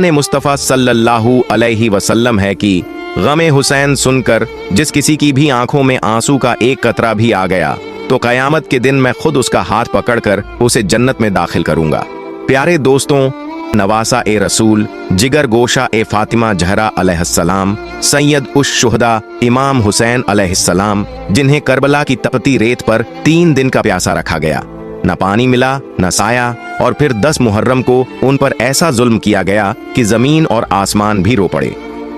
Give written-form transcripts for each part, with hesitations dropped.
ने मुस्तफ़ा सल्लल्लाहु अलैहि वसल्लम है कि गमे हुसैन सुनकर जिस किसी की भी आंखों में आंसू का एक कतरा भी आ गया तो क़यामत के दिन मैं खुद उसका हाथ पकड़कर उसे जन्नत में दाखिल करूंगा। प्यारे दोस्तों, नवासा ए रसूल, जिगर गोशा ए फातिमा जहरा अलैहिस्सलाम, सैयद उश शुहदा इमाम हुसैन अलैहिस्सलाम, जिन्हें करबला की तपती रेत पर 3 दिन का प्यासा रखा गया, न पानी मिला न साया, और फिर 10 मुहर्रम को उन पर ऐसा जुल्म किया गया कि जमीन और आसमान भी रो पड़े।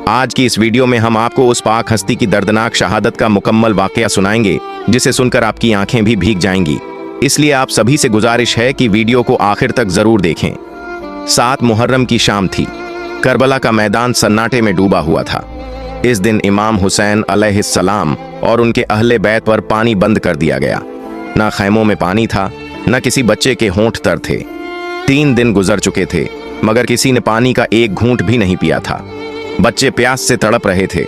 आज की इस वीडियो में हम आपको उस पाक हस्ती की दर्दनाक शहादत का मुकम्मल वाकया सुनाएंगे जिसे सुनकर आपकी आंखें भी भीग जाएंगी। इसलिए आप सभी से गुजारिश है कि वीडियो को आखिर तक जरूर देखें। 7 मुहर्रम की शाम थी। करबला का मैदान सन्नाटे में डूबा हुआ था। इस दिन इमाम हुसैन अलैहिस्सलाम और उनके अहले बैत पर पानी बंद कर दिया गया। न खैमों में पानी था, न किसी बच्चे के होंठ तर थे। 3 दिन गुजर चुके थे मगर किसी ने पानी का एक घूंट भी नहीं पिया था। बच्चे प्यास से तड़प रहे थे,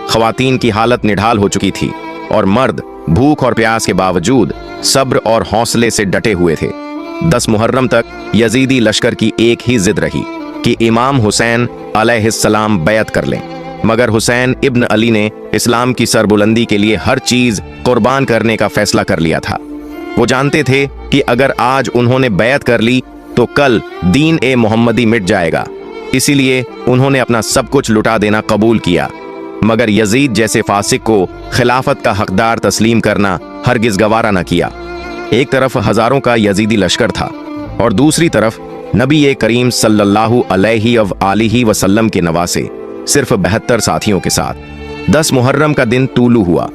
ख्वातीन की हालत निढाल हो चुकी थी और मर्द भूख और प्यास के बावजूद सब्र और हौसले से डटे हुए थे। 10 मुहर्रम तक यजीदी लश्कर की एक ही जिद रही कि इमाम हुसैन अलैहिस्सलाम बैत कर लें, मगर हुसैन इब्न अली ने इस्लाम की सरबुलंदी के लिए हर चीज कुर्बान करने का फैसला कर लिया था। वो जानते थे कि अगर आज उन्होंने बैत कर ली तो कल दीन ए मोहम्मदी मिट जाएगा। इसीलिए उन्होंने अपना सब कुछ लुटा देना कबूल किया, मगर यजीद जैसे फासिक को खिलाफत का हकदार तस्लीम करना हरगिज गवारा न किया। एक तरफ हजारों का यजीदी लश्कर था और दूसरी तरफ नबी करीम सल्लल्लाहु अलैहि वसल्लम के नवासे सिर्फ 72 साथियों के साथ। 10 मुहर्रम का दिन तूलू हुआ,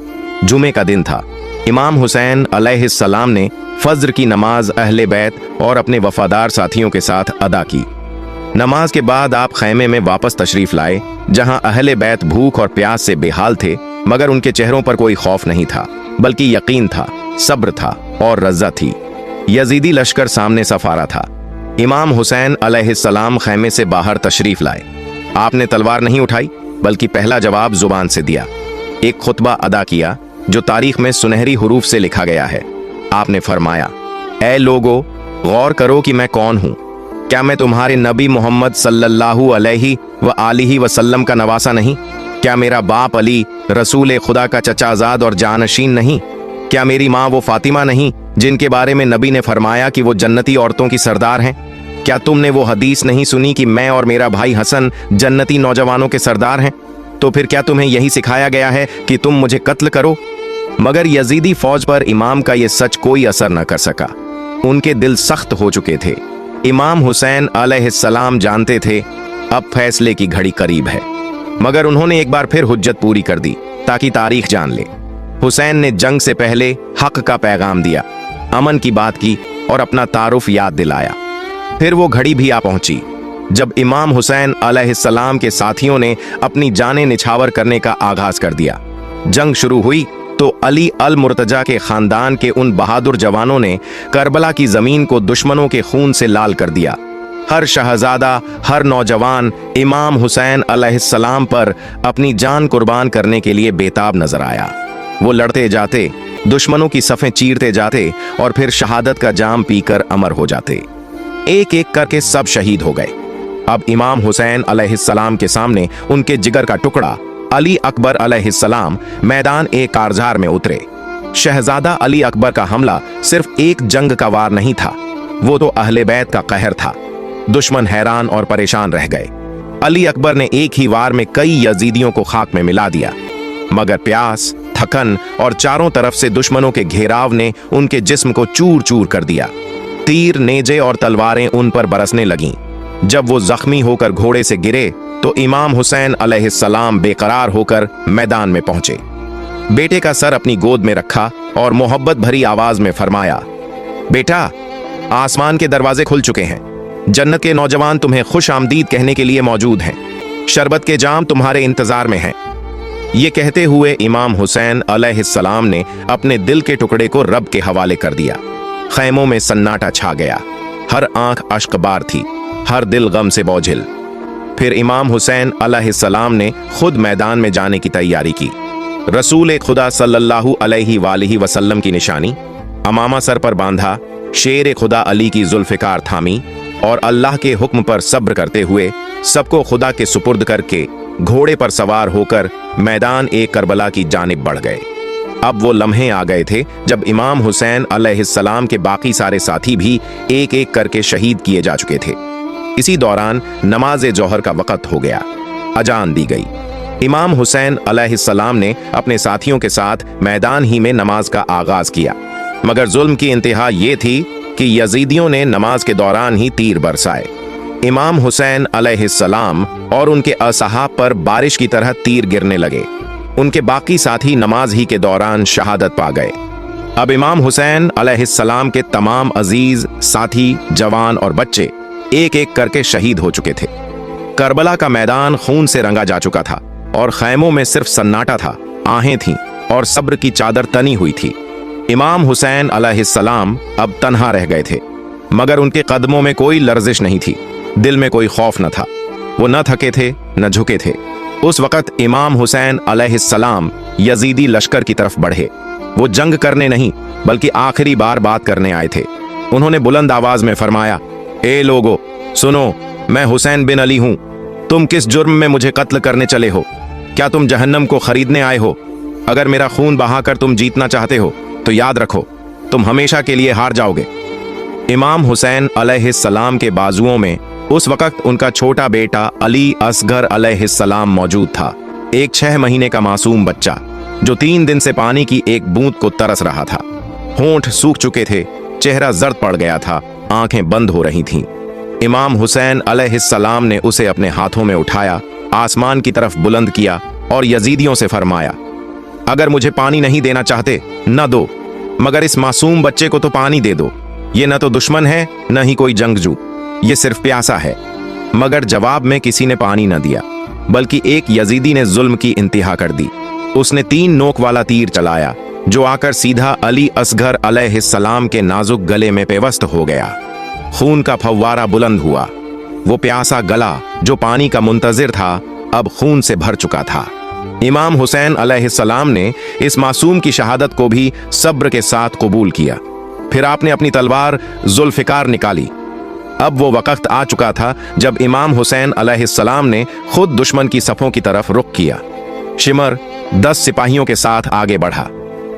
जुमे का दिन था। इमाम हुसैन अलैहिस्सलाम ने फज्र की नमाज अहले बैत और अपने वफादार साथियों के साथ अदा की। नमाज के बाद आप खैमे में वापस तशरीफ लाए, जहां अहले बैत भूख और प्यास से बेहाल थे, मगर उनके चेहरों पर कोई खौफ नहीं था, बल्कि यकीन था, सब्र था और रज़ा थी। यजीदी लश्कर सामने सफारा था। इमाम हुसैन अलैहिस्सलाम खैमे से बाहर तशरीफ लाए। आपने तलवार नहीं उठाई, बल्कि पहला जवाब जुबान से दिया। एक खुतबा अदा किया जो तारीख में सुनहरी हुरूफ से लिखा गया है। आपने फरमाया, ऐ लोगो, गौर करो कि मैं कौन हूं। क्या मैं तुम्हारे नबी मोहम्मद सल्लल्लाहु अलैहि वसल्लम का नवासा नहीं? क्या मेरा बाप अली रसूल खुदा का चचाजाद और जानशीन नहीं? क्या मेरी माँ वो फातिमा नहीं जिनके बारे में नबी ने फरमाया कि वो जन्नती औरतों की सरदार हैं? क्या तुमने वो हदीस नहीं सुनी कि मैं और मेरा भाई हसन जन्नती नौजवानों के सरदार हैं? तो फिर क्या तुम्हें यही सिखाया गया है कि तुम मुझे कत्ल करो? मगर यजीदी फौज पर इमाम का ये सच कोई असर न कर सका। उनके दिल सख्त हो चुके थे। इमाम हुसैन अलैहिस्सलाम जानते थे अब फैसले की घड़ी करीब है, मगर उन्होंने एक बार फिर हुज्जत पूरी कर दी ताकि तारीख जान ले। हुसैन ने जंग से पहले हक का पैगाम दिया, अमन की बात की और अपना तारुफ याद दिलाया। फिर वो घड़ी भी आ पहुंची जब इमाम हुसैन अलैहिस्सलाम के साथियों ने अपनी जानें निछावर करने का आगाज कर दिया। जंग शुरू हुई तो अली अल मुर्तजा के खानदान के उन बहादुर जवानों ने करबला की जमीन को दुश्मनों के खून से लाल कर दिया। हर शहजादा, हर नौजवान इमाम हुसैन अलैहिस्सलाम पर अपनी जान कुर्बान करने के लिए बेताब नजर आया। वो लड़ते जाते, दुश्मनों की सफ़ें चीरते जाते और फिर शहादत का जाम पीकर अमर हो जाते। एक एक करके सब शहीद हो गए। अब इमाम हुसैन अलैहिस्सलाम के सामने उनके जिगर का टुकड़ा अली अकबर अलैहिस्सलाम मैदान कारजार में उतरे। शहजादा अली अकबर का हमला सिर्फ एक जंग का वार नहीं था, वो तो अहले बैत का कहर था। दुश्मन हैरान और परेशान रह गए। अली अकबर ने एक ही वार में कई यजीदियों को खाक में मिला दिया, मगर प्यास, थकन और चारों तरफ से दुश्मनों के घेराव ने उनके जिस्म को चूर चूर कर दिया। तीर, नेजे और तलवारें उन पर बरसने लगीं। जब वो जख्मी होकर घोड़े से गिरे तो इमाम हुसैन अलैहिस्सलाम बेकरार होकर मैदान में पहुंचे। बेटे का सर अपनी गोद में रखा और मोहब्बत भरी आवाज में फरमाया, बेटा, आसमान के दरवाजे खुल चुके हैं। जन्नत के नौजवान तुम्हें खुश आमदीद कहने के लिए मौजूद हैं। शरबत के जाम तुम्हारे इंतजार में हैं। ये कहते हुए इमाम हुसैन अलैहिस्सलाम ने अपने दिल के टुकड़े को रब के हवाले कर दिया। खैमों में सन्नाटा छा गया। हर आंख अश्कबार थी, हर दिल गम से बोझिल। फिर इमाम हुसैन अलैहिस्सलाम ने खुद मैदान में जाने की तैयारी की। रसूल खुदा सल्लल्लाहु अलैहि वसल्लम की निशानी, अमामा सर पर बांधा, शेर खुदा अली की जुल्फ़िकार थामी, और अल्लाह के हुक्म पर सब्र करते हुए सबको खुदा के सुपुर्द करके घोड़े पर सवार होकर मैदान एक करबला की जानिब बढ़ गए। अब वो लम्हे आ गए थे जब इमाम हुसैन अलैहिस्सलाम के बाकी सारे साथी भी एक एक करके शहीद किए जा चुके थे। इसी दौरान नमाज जोहर का वक़्त हो गया, अजान दी गई। इमाम हुसैन अलैहिस्सलाम ने अपने साथियों के साथ मैदान ही में नमाज का आगाज किया, मगर जुल्म की इंतहा ये थी कि यजीदियों ने नमाज के दौरान ही तीर बरसाए। इमाम हुसैन अलैहिस्सलाम और उनके असहाब पर बारिश की तरह तीर गिरने लगे। उनके बाकी साथी नमाज ही के दौरान शहादत पा गए। अब इमाम हुसैन अलैहिस्सलाम के तमाम अजीज साथी, जवान और बच्चे एक एक करके शहीद हो चुके थे। करबला का मैदान खून से रंगा जा चुका था और खैमों में सिर्फ सन्नाटा था, आहें थीं और सब्र की चादर तनी हुई थी। इमाम हुसैन अलैहिस्सलाम अब तन्हा रह गए थे, मगर उनके कदमों में कोई लर्जिश नहीं थी, दिल में कोई खौफ न था। वो न थके थे न झुके थे। उस वक़्त इमाम हुसैन अलैहिस्सलाम यजीदी लश्कर की तरफ बढ़े। वो जंग करने नहीं बल्कि आखिरी बार बात करने आए थे। उन्होंने बुलंद आवाज में फरमाया, ए लोगो सुनो, मैं हुसैन बिन अली हूं। तुम किस जुर्म में मुझे कत्ल करने चले हो? क्या तुम जहन्नम को खरीदने आए हो? अगर मेरा खून बहाकर तुम जीतना चाहते हो तो याद रखो, तुम हमेशा के लिए हार जाओगे। इमाम हुसैन अलैहिस्सलाम के बाजुओं में उस वक़्त उनका छोटा बेटा अली असगर अलैहिस्सलाम मौजूद था, एक 6 महीने का मासूम बच्चा जो 3 दिन से पानी की एक बूंद को तरस रहा था। होंठ सूख चुके थे, चेहरा जर्द पड़ गया था, आंखें बंद हो रही थीं। इमाम हुसैन अलैहिस्सलाम ने उसे अपने हाथों में उठाया, आसमान की तरफ बुलंद किया और यजीदियों से फरमाया, अगर मुझे पानी नहीं देना चाहते न दो, मगर इस मासूम बच्चे को तो पानी दे दो। ये न तो दुश्मन है न ही कोई जंगजू, ये सिर्फ प्यासा है। मगर जवाब में किसी ने पानी न दिया, बल्कि एक यजीदी ने जुल्म की इंतहा कर दी। उसने 3 नोक वाला तीर चलाया जो आकर सीधा अली असगर अलैहिस्सलाम के नाजुक गले में पेवस्त हो गया। खून का फव्वारा बुलंद हुआ। वो प्यासा गला जो पानी का मुंतजिर था अब खून से भर चुका था। इमाम हुसैन अलैहिस्सलाम ने इस मासूम की शहादत को भी सब्र के साथ कबूल किया। फिर आपने अपनी तलवार जुल्फिकार निकाली। अब वो वक़्त आ चुका था जब इमाम हुसैन अलैहिस्सलाम ने खुद दुश्मन की सफ़ों की तरफ रुख किया। शिमर 10 सिपाहियों के साथ आगे बढ़ा।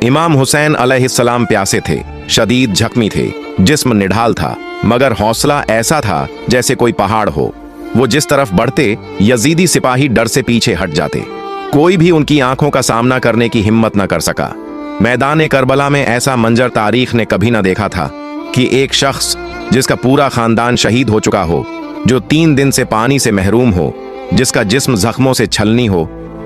इमाम हुसैन अलैहिस्सलाम प्यासे थे, शदीद जख्मी थे, जिस्म निढाल था, मगर हौसला ऐसा था जैसे कोई पहाड़ हो। वो जिस तरफ बढ़ते यजीदी सिपाही डर से पीछे हट जाते। कोई भी उनकी आंखों का सामना करने की हिम्मत न कर सका। मैदान करबला में ऐसा मंजर तारीख ने कभी न देखा था कि एक शख्स जिसका पूरा खानदान शहीद हो चुका हो, जो 3 दिन से पानी से महरूम हो, जिसका जिस्म जख्मों से छलनी हो,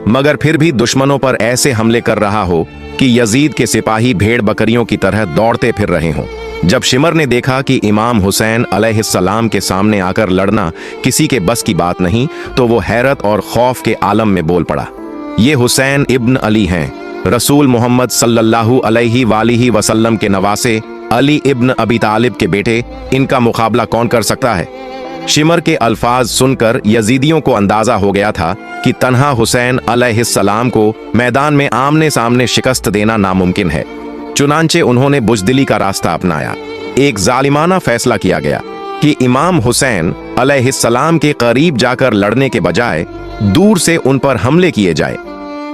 मगर फिर भी दुश्मनों पर ऐसे हमले कर रहा हो कि यजीद के सिपाही भेड़ बकरियों की तरह दौड़ते फिर रहे हों। जब शिमर ने देखा कि इमाम हुसैन अलैहिस्सलाम के सामने आकर लड़ना किसी के बस की बात नहीं, तो वो हैरत और खौफ के आलम में बोल पड़ा, ये हुसैन इब्न अली हैं, रसूल मोहम्मद सल्लल्लाहु अलैहि वसल्लम के नवासे अली इब्न अबी तालिब के बेटे। इनका मुकाबला कौन कर सकता है? शिमर के अल्फाज सुनकर यजीदियों को अंदाजा हो गया था कि तन्हा हुसैन अलैहिस्सलाम को मैदान में आमने सामने शिकस्त देना नामुमकिन है। चुनांचे उन्होंने बुज़दिली का रास्ता अपनाया। एक जालिमाना फैसला किया गया कि इमाम हुसैन अलैहिस्सलाम के करीब जाकर लड़ने के बजाय दूर से उन पर हमले किए जाए,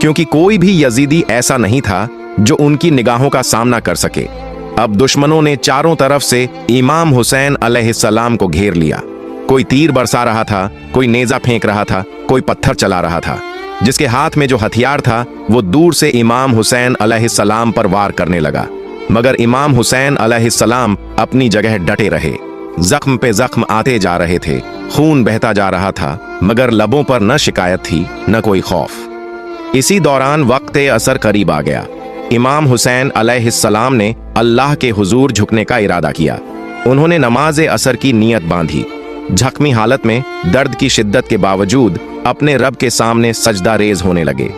क्योंकि कोई भी यजीदी ऐसा नहीं था जो उनकी निगाहों का सामना कर सके। अब दुश्मनों ने चारों तरफ से इमाम हुसैन अलैहिस्सलाम को घेर लिया। कोई तीर बरसा रहा था, कोई नेजा फेंक रहा था, कोई पत्थर चला रहा था। जिसके हाथ में जो हथियार था वो दूर से इमाम हुसैन अलैहिस्सलाम पर वार करने लगा, मगर इमाम हुसैन अलैहिस्सलाम अपनी जगह डटे रहे। जख्म पे जख्म आते जा रहे थे, खून बहता जा रहा था, मगर लबों पर न शिकायत थी न कोई खौफ। इसी दौरान वक्त असर करीब आ गया। इमाम हुसैन अलैहिस्सलाम ने अल्लाह के हुजूर झुकने का इरादा किया। उन्होंने नमाज असर की नीयत बांधी। जख्मी हालत में दर्द की शिद्दत के बावजूद अपने रब के सामने सजदा रेज होने लगे।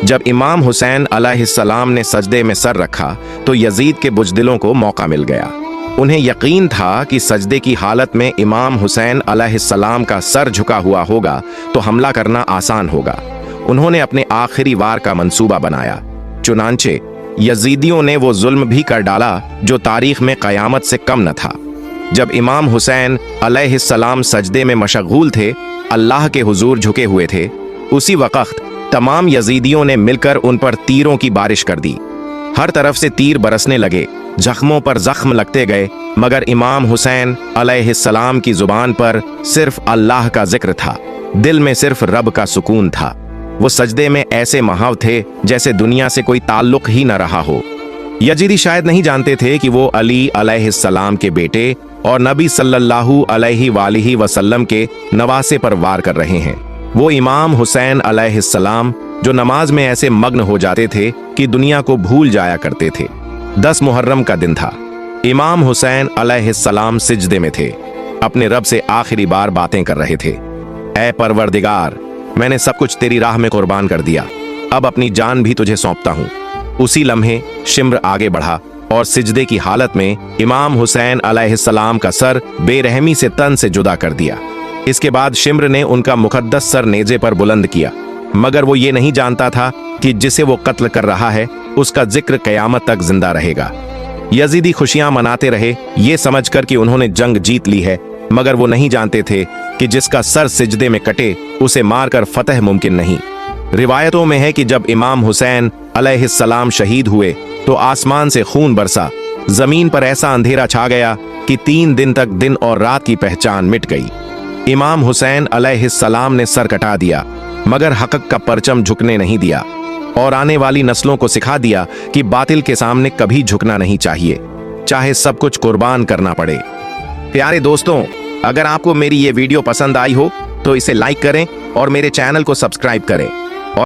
जब इमाम हुसैन अलैहिस्सलाम ने सजदे में सर रखा तो यजीद के बुज़दिलों को मौका मिल गया। उन्हें यकीन था कि सजदे की हालत में इमाम हुसैन अलैहिस्सलाम का सर झुका हुआ होगा तो हमला करना आसान होगा। उन्होंने अपने आखिरी वार का मंसूबा बनाया। चुनांचे यजीदियों ने वो जुल्म भी कर डाला जो तारीख में क़यामत से कम न था। जब इमाम हुसैन अलैहिस्सलाम सजदे में मशगूल थे, अल्लाह के हुजूर झुके हुए थे, उसी वक्त तमाम यजीदियों ने मिलकर उन पर तीरों की बारिश कर दी। हर तरफ से तीर बरसने लगे, जख्मों पर जख्म लगते गए, मगर इमाम हुसैन अलैहिस्सलाम की जुबान पर सिर्फ अल्लाह का जिक्र था, दिल में सिर्फ रब का सुकून था। वो सजदे में ऐसे महाव थे जैसे दुनिया से कोई ताल्लुक ही न रहा हो। यजीदी शायद नहीं जानते थे कि वो अली अलैहिस्सलाम के बेटे और नबी सल्लल्लाहु अलैहि वसल्लम के नवासे पर वार कर रहे हैं। वो इमाम हुसैन अलैहिस्सलाम जो नमाज में ऐसे मग्न हो जाते थे कि दुनिया को भूल जाया करते थे। 10 मुहर्रम का दिन था। इमाम हुसैन अलैहिस्सलाम सिजदे में थे, अपने रब से आखिरी बार बातें कर रहे थे। ऐ परवरदिगार, मैंने सब कुछ तेरी राह में कुर्बान कर दिया, अब अपनी जान भी तुझे सौंपता हूँ। उसी लम्हे शिम्र आगे बढ़ा और सिजदे की हालत में इमाम हुसैन अलैहिस्सलाम का सर बेरहमी से तन से जुदा कर दिया। इसके बाद शिम्र ने उनका मुकद्दस सर नेजे पर बुलंद किया, मगर वो ये नहीं जानता था कि जिसे वो कत्ल कर रहा है उसका जिक्र कयामत तक जिंदा रहेगा। यजीदी खुशियां मनाते रहे ये समझकर कि उन्होंने जंग जीत ली है, मगर वो नहीं जानते थे कि जिसका सर सिजदे में कटे उसे मारकर फतह मुमकिन नहीं। रिवायतों में है कि जब इमाम हुसैन अलैहिस्सलाम शहीद हुए तो आसमान से खून बरसा, जमीन पर ऐसा अंधेरा छा गया कि 3 दिन तक दिन और रात की पहचान मिट गई। इमाम हुसैन अलैहिस्सलाम ने सर कटा दिया, मगर हक का परचम झुकने नहीं दिया और आने वाली नस्लों को सिखा दिया कि बातिल के सामने कभी झुकना नहीं चाहिए, चाहे सब कुछ कुर्बान करना पड़े। प्यारे दोस्तों, अगर आपको मेरी ये वीडियो पसंद आई हो तो इसे लाइक करें और मेरे चैनल को सब्सक्राइब करें।